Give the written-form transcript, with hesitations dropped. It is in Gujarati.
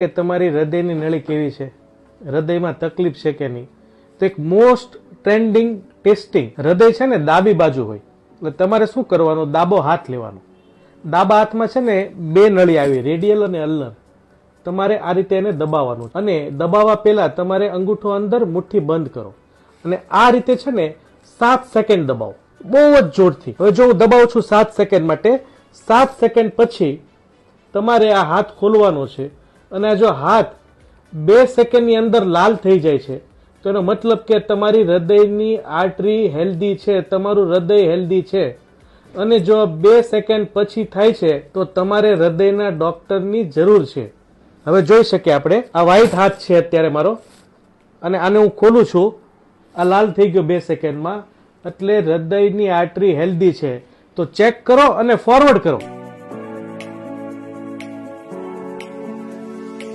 કે તમારી હૃદયની નળી કેવી છે, હૃદયમાં તકલીફ છે કે નહીં. તો એક મોસ્ટ ટ્રેન્ડિંગ ટેસ્ટિંગ, હૃદય છે ને ડાબી બાજુ હોય એટલે તમારે શું કરવાનું, ડાબો હાથ લેવાનો. ડાબા હાથમાં છે ને બે નળી આવી, રેડિયલ અને અલ્નર. તમારે આ રીતે એને દબાવવાનું અને દબાવવા પહેલા તમારે અંગૂઠો અંદર, મુઠ્ઠી બંધ કરો અને આ રીતે છે ને 7 સેકન્ડ દબાવો, બહુ જ જોરથી. હવે જો હું દબાવું છું 7 સેકન્ડ માટે, 7 સેકન્ડ પછી તમારે આ હાથ ખોલવાનો છે અને જો હાથ 2 સેકન્ડની અંદર લાલ થઈ જાય છે તો એનો મતલબ કે તમારી હૃદયની આર્ટરી હેલ્ધી છે, તમારું હૃદય હેલ્ધી છે. અને જો 2 સેકન્ડ પછી થાય છે તો તમારે હૃદયના ડોક્ટરની જરૂર છે. હવે જોઈ શકીએ આપણે, આ વ્હાઈટ હાથ છે અત્યારે મારો અને આને હું ખોલું છું, આ લાલ થઈ ગયો 2 સેકન્ડમાં, એટલે હૃદયની આર્ટરી હેલ્ધી છે. તો ચેક કરો અને ફોરવર્ડ કરો.